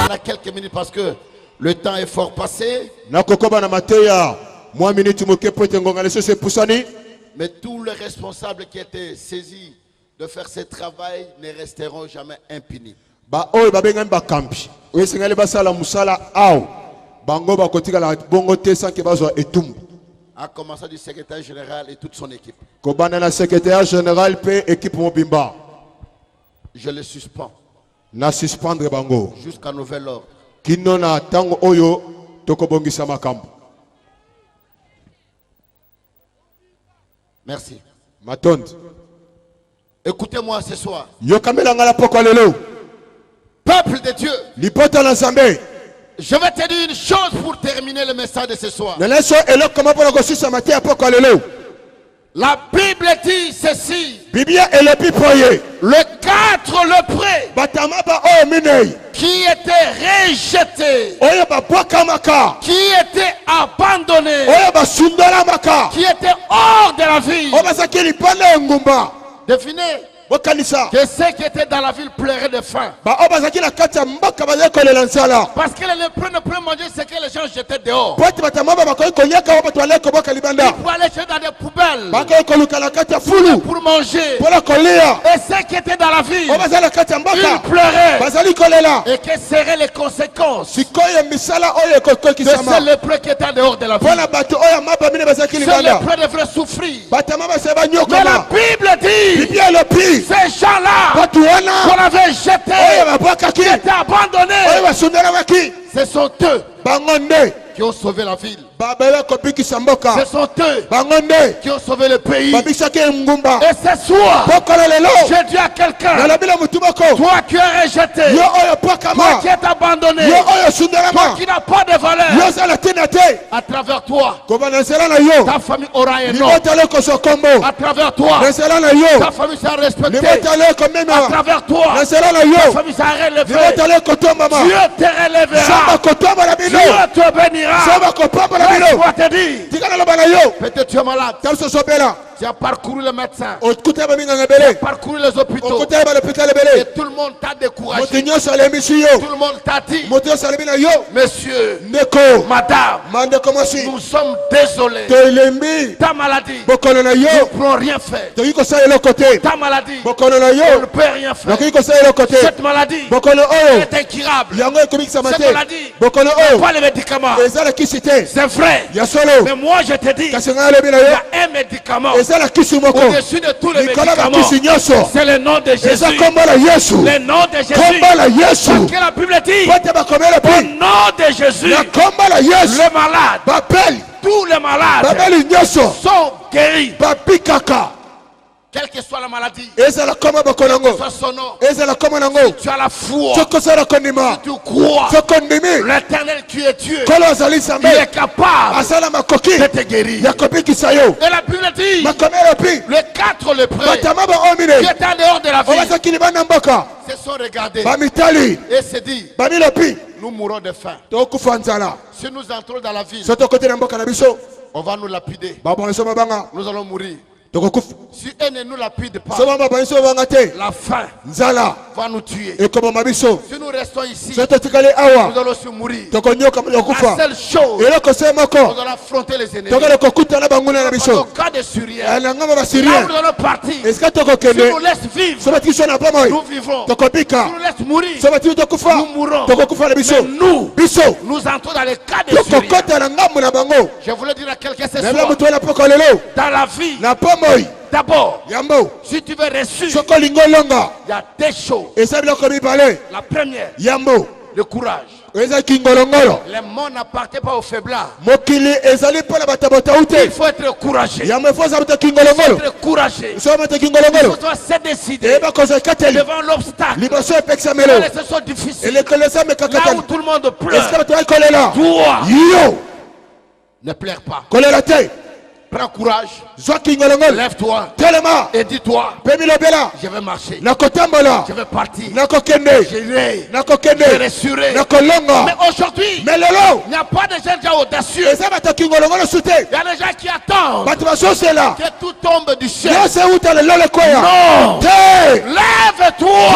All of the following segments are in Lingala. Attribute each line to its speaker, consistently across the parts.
Speaker 1: On a quelques minutes parce que le temps est fort passé.
Speaker 2: Mais
Speaker 1: tous les responsables qui étaient saisis de faire ce travail ne resteront jamais impunis. À commencer du secrétaire général et toute son équipe. Je le suspends. Jusqu'à nouvel ordre. Merci. Écoutez-moi ce soir. Peuple de Dieu. Je vais te dire une chose pour terminer le message de ce soir. La Bible dit ceci. Le 4 lepreux qui était rejeté, qui était abandonné, qui était hors de la ville. Devinez que ceux qui étaient dans la ville pleuraient de faim. Parce que les lépreux ne pouvaient manger ce que les gens jetaient dehors. Ils pouvaient aller jeter dans des poubelles pour manger. Et ceux qui étaient dans la ville, ils pleuraient. Et quelles seraient les conséquences de ces lépreux qui étaient dehors de la ville? Ces lépreux devraient souffrir. Mais la Bible dit, ces gens-là qu'on avait jetés, qui étaient abandonnés, ce sont eux qui ont sauvé la ville. Ce sont eux qui ont sauvé le pays. Et ce soir, je dis à quelqu'un, toi qui es rejeté, toi qui es abandonné, toi qui n'as pas de valeur, à travers toi, ta famille aura un nom. À travers toi, ta famille sera respectée. À travers toi, ta famille sera relevée. Dieu te relèvera. Dieu te bénira. Laisse-moi te dire, peut-être tu es malade. Tu as parcouru le médecin. Tu as parcouru les hôpitaux. Et tout le monde t'a découragé. Tout le monde t'a dit, monsieur, madame, nous sommes désolés. Ta maladie, nous ne pouvons rien faire. Ta maladie, on ne peut rien faire. Cette maladie est incurable. Cette maladie, on n'a pas les médicaments. C'est vrai. Mais moi je te dis, il y a un médicament. Au-dessus de tous les médicaments, c'est le nom de Jésus. Le nom de Jésus. Parce que la Bible dit, au nom de Jésus, les malades, tous les malades sont guéris. Quelle que soit la maladie, quel que soit son nom, si tu as la foi, si tu crois, l'Éternel qui est Dieu, il est capable de te guérir. Et la Bible dit, les 4 lépreux qui étaient en dehors de la ville se sont regardés et se dit, nous mourrons de faim. Si nous entrons dans la ville, on va nous lapider. Nous allons mourir. Si elle ne nous lapide pas, la faim va nous tuer. Si nous restons ici, nous allons aussi mourir. La seule chose, nous allons affronter les ennemis. Au cas de Syriens, là où nous allons partir, si nous laisse vivre, nous vivrons. Si nous laisse mourir, nous mourrons. Mais nous entrons dans le cas de Syriens. Je voulais dire à quelqu'un ce soir, dans la vie, d'abord, si tu veux ressusciter, il y a des choses. La première, le courage. Les mots n'appartiennent pas aux faiblards. Il faut être courageux. Il faut être courageux. Il faut se décider devant l'obstacle. Dans les sessions difficiles, là où tout le monde pleure, toi ne pleure pas. Prends courage, lève-toi et dis-toi, je vais marcher, je vais partir, j'irai, je ressurerai. Mais aujourd'hui, il n'y a pas de gens déjà audacieux. Il y a des gens qui attendent que tout tombe du ciel. Non, lève-toi,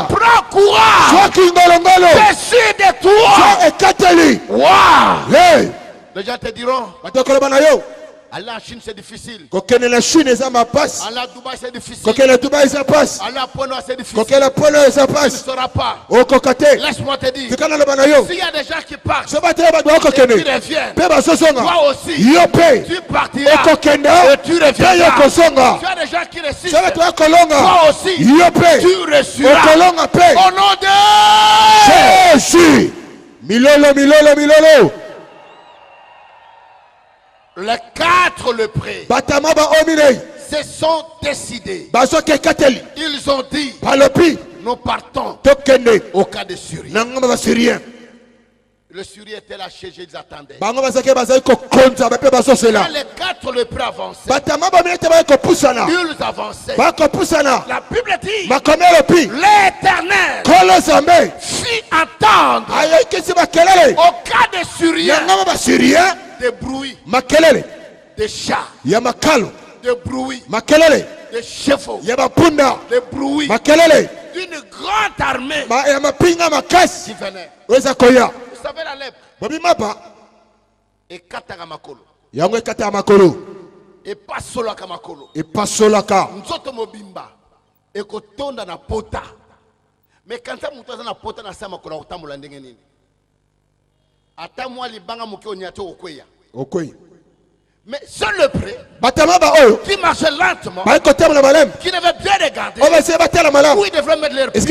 Speaker 1: prends courage, Dessus de toi. Wow. Les gens te diront, aller en Chine c'est difficile. Aller à Dubaï c'est difficile. Aller à Pono c'est difficile. Tu ne sauras pas. Laisse-moi te dire, s'il y a des gens qui partent et qui reviennent, toi aussi tu partiras et tu reviendras. Tu as des gens qui résistent, toi aussi tu réussiras. Au nom de Jésus. Milolo. Les 4 lépreux se sont décidés. Ils ont dit, nous partons au cas de Syrie. Le Syrie était là chez Jésus, ils attendaient. Quand les 4 lépreux avançaient, ils avançaient. La Bible dit, l'Éternel fit entendre au cas des Syriens des bruits, des chats, des bruits, des chevaux, des bruits d'une grande armée qui venait. Vous savez la lèpre et Katagamakolo et pas solo Kamakolo et pas solo Ka Nzoto Mobimba et Kotonda na pota. Mais quand ça monte na pota na sama kola otamula ndenge nini. Ata moi libanga muke onyato okweya. Mais seul le pré qui marchait lentement, qui devait bien regarder où il devrait mettre l'air pied.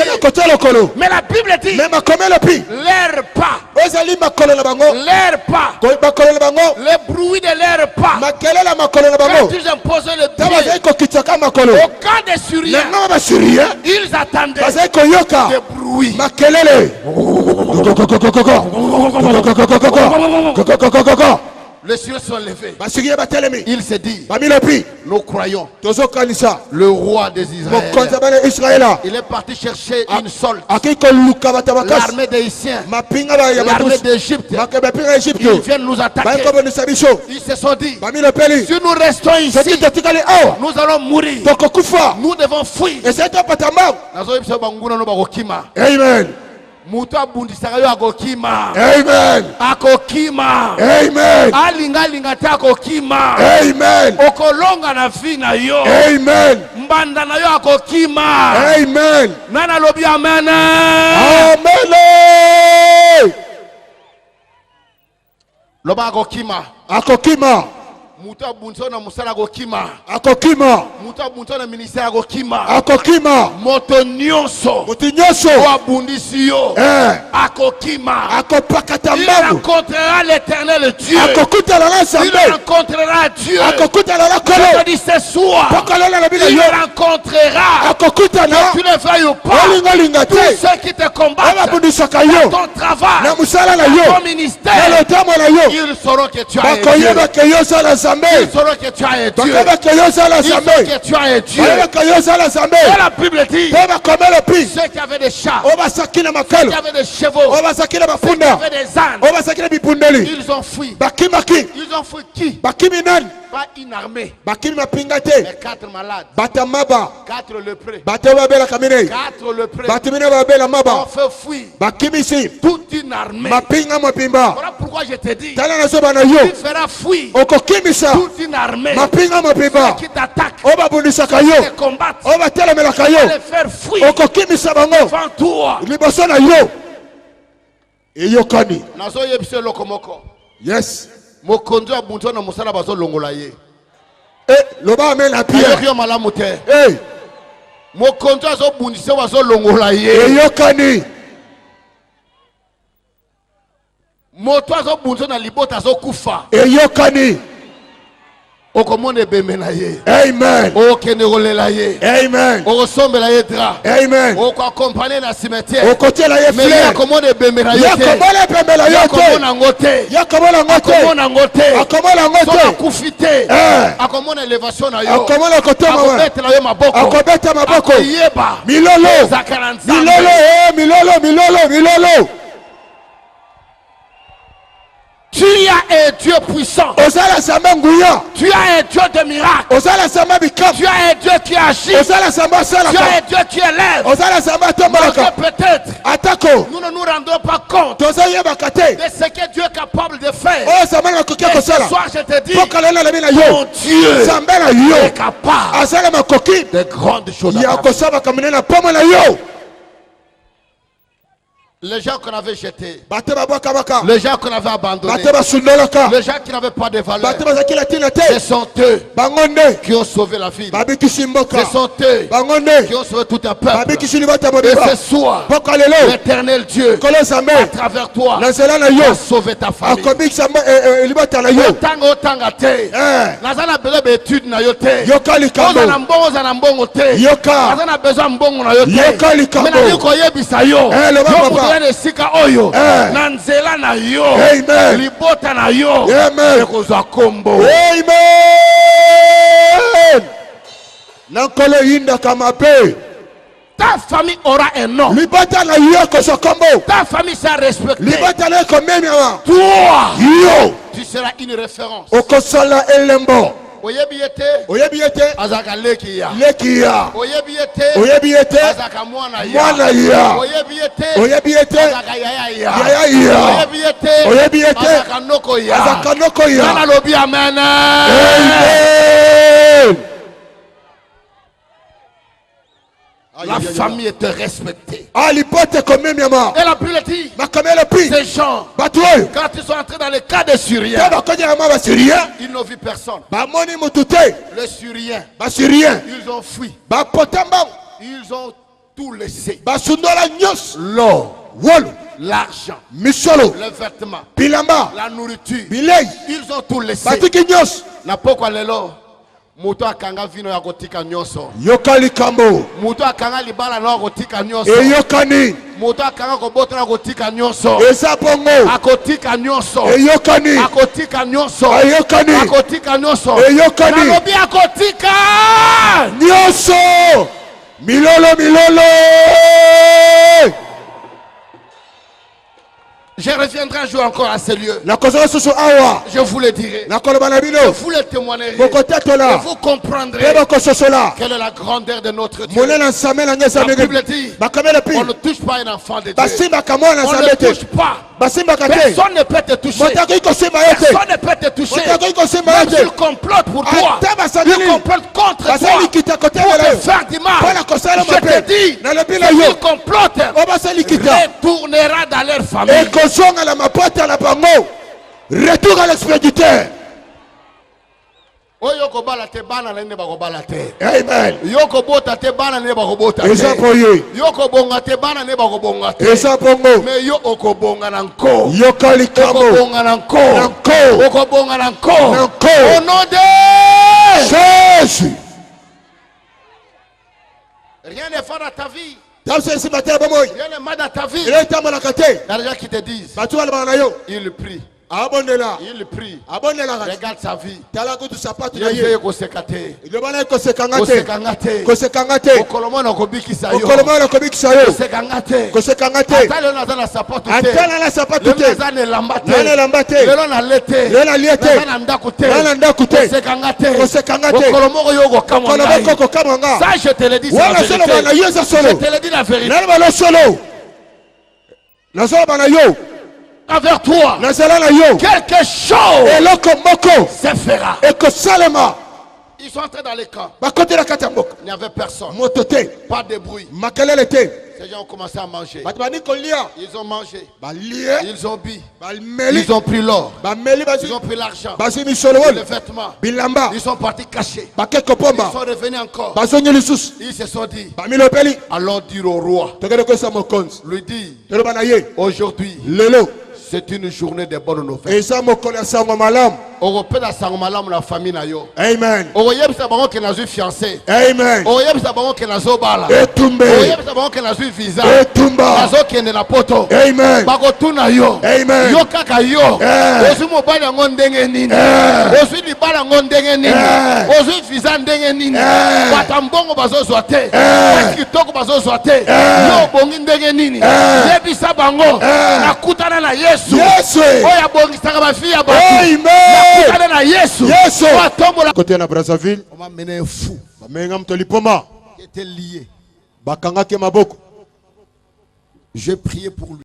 Speaker 1: Mais la Bible dit l'air pas, le bruit de l'air pas. Quand ils imposaient le pied au camp des Syriens, ils attendaient des bruits. Les cieux sont levés. Il se dit, nous croyons le roi des Israël. Il est parti chercher une solde. L'armée des Haïtiens, l'armée d'Égypte, ils viennent nous attaquer. Ils se sont dit, si nous restons ici, nous allons mourir. Nous devons fuir. Amen. Muto abundisaka yo akokima. Amen. Akokima. Amen. Alinga ta akokima. Amen. Okolonga na fi na yo. Amen. Mbanda na yo akokima. Amen. Nana lobi amen. Amen. Loba akokima. Akokima. Muto abundisaka na musala akokima. Akokima. Muto abundisaka na ministère akokima. Akokima. Moto nyonso. Abundisi yo. Akokima. Il rencontrera l'Éternel Dieu. Il rencontrera Dieu. Je te dis ce soir, il rencontrera. Que tu le veuilles ou pas, tous ceux qui te combattent dans ton travail, dans ton ministère, ils sauront que tu as un Dieu. Ils sauront que tu as un Dieu. Ils sauront que tu as un Dieu. Et la Bible dit, ceux qui avaient des chats, ceux qui avaient des chevaux, ceux qui avaient des ânes, ils ont fui. Ils ont fui qui? Pas une armée, mais 4 malades, 4 lépreux, 4 lépreux ont fait fuir toute une armée. Voilà pourquoi je te dis, tu feras fuir toute une armée qui t'attaque, qui te combattent, les faire fuir devant toi. Yes. Mokondo abunzo na musala bazo longola ye. Loba amen na pierre. Yo malamu te. Mokondo azo bundise bazo longola ye. Yokani. Moto azo bunzo na libota azo kufa. Yokani. Okomone bemena ye. Amen. Okenerolela ye. Amen. Okosombela ye dra. Amen. Okoaccompagner na cimetière. Okotela ye fleur. Mais yakomone bemena ye. Yakomone bemela ye. Yakomona ngote. Yakomona ngote. Yakomona ngote. Yakomona ngote. Sona kufite. Akomona elevation na yo. Akomona kote mawe. Akobetela ye maboko. Akobeta maboko. Yeba. Milolo. Milolo. Tu as un Dieu puissant. Tu as un Dieu de miracle. Tu as un Dieu qui agit. Tu as un Dieu qui élève. Peut-être ce que Dieu est capable de faire. Et ce soir, je te dis, mon Dieu est capable de grandes choses. Les gens qu'on avait jetés, les gens qu'on avait abandonnés, les gens qui n'avaient pas de valeur, ce sont eux qui ont sauvé la ville. Ce sont eux qui ont sauvé tout un peuple. Et ce soir, l'Éternel Dieu, à travers toi, a sauvé ta famille. Esika oyo na nzela na yo libota na yo ekozwa kombo.
Speaker 2: Amen. Nankolo yinda kama pe.
Speaker 1: Ta famille aura un nom.
Speaker 2: Libota na yo koso kombo.
Speaker 1: Ta famille sera respectée.
Speaker 2: Libota na ko memiwa.
Speaker 1: Toi
Speaker 2: yo
Speaker 1: tu seras une référence.
Speaker 2: Okosola elembo.
Speaker 1: Oyebiete azaka lekiya
Speaker 2: oyebiete
Speaker 1: azaka mwana ya oyebiete azaka yaya oyebiete azaka noko ya nana lobi amen. La famille était respectée. Elle a pu le dire. Ces gens, quand ils sont entrés dans le cas des Syriens, ils n'ont vu personne. Les Syriens, ils ont fui. Ils ont tout laissé. L'or, l'argent, les vêtements, la nourriture. Ils ont tout laissé. Na pokwa lelo. Muto akanga vino ya kotika nyoso.
Speaker 2: Yokali kambo.
Speaker 1: Muto akanga libala na kotika nyoso.
Speaker 2: Eyokani.
Speaker 1: Muto akanga kobota na kotika nyoso.
Speaker 2: Eza bongo.
Speaker 1: Akotika nyoso.
Speaker 2: Eyokani.
Speaker 1: Akotika nyoso.
Speaker 2: Eyokani.
Speaker 1: Akotika nyoso.
Speaker 2: Eyokani.
Speaker 1: Nalobi akotika
Speaker 2: nyoso. Milolo.
Speaker 1: Je reviendrai un jour encore à ce lieu.
Speaker 2: Je
Speaker 1: vous le dirai. Je vous le témoignerai. Et vous comprendrez quelle est la grandeur de notre Dieu. La Bible dit, on ne touche pas un enfant de Dieu. On ne touche pas. Personne ne peut te toucher. Personne ne peut te toucher. Même s'il complote pour toi, il complote contre toi pour te faire du mal. Je te dis, s'il complote, retournera dans leur famille.
Speaker 2: Retour à l'expéditeur.
Speaker 1: Amen. Yoko bota te bana ne bakobota te. Yoko bonga te bana ne bakobonga te. Mais yo okobonga nanko. Okobonga nanko. Okobonga nanko. Au nom de
Speaker 2: Jésus.
Speaker 1: Rien n'est fait dans ta vie.
Speaker 2: Rien
Speaker 1: n'est mal dans ta vie.
Speaker 2: Il y
Speaker 1: a des gens qui te disent, il prie. Il prie. Regarde sa vie. Il veut kosekate. Kosekangate. Okolomona kobikisa yo. Kosekangate. Atale na zana sapato te. Le zana lambate. Le na lete. Na ndako te. Kosekangate. Okolomoko yo kokamanga. Ça je te le dis, c'est la vérité. Je te le dis la vérité. Avec toi, quelque chose se fera. Ils sont entrés dans les camps. Il n'y avait personne. Pas de bruit. Ces gens ont commencé à manger. Ils ont mangé. Ils ont bu. Ils ont pris l'or. Ils ont pris l'argent. Les vêtements. Ils sont partis cachés. Ils sont revenus encore. Ils se sont dit, allons dire au roi. Lui dit, aujourd'hui, c'est une journée de bonnes nouvelles. Européen sangmalam la famille na yo.
Speaker 2: Amen.
Speaker 1: Oyeb sa bango ke nazu fiancé.
Speaker 2: Amen.
Speaker 1: Oyeb sa bango ke nazo bala.
Speaker 2: Etumbe.
Speaker 1: Oyeb sa bango ke nazu visa.
Speaker 2: Etumba.
Speaker 1: Nazo kende na poto.
Speaker 2: Amen.
Speaker 1: Bako tuna yo.
Speaker 2: Amen.
Speaker 1: Yo kaka yo. Ozu mo bala ngondenge nini. Ozu li bala ngondenge nini. Ozu visa ndenge nini. Batambongo bazo zwate. Kitoko bazo zwate. Yo bongi ndenge nini. Yebisa bango. Nakutana na Yesu.
Speaker 2: Yesu.
Speaker 1: Oya bongi sanga ba fille ya batu.
Speaker 2: Amen.
Speaker 1: Yesu.
Speaker 2: Côté na Brazzaville,
Speaker 1: on m'a mené fou.
Speaker 2: Qui
Speaker 1: était lié.
Speaker 2: Bakanga ke maboko.
Speaker 1: J'ai prié pour lui.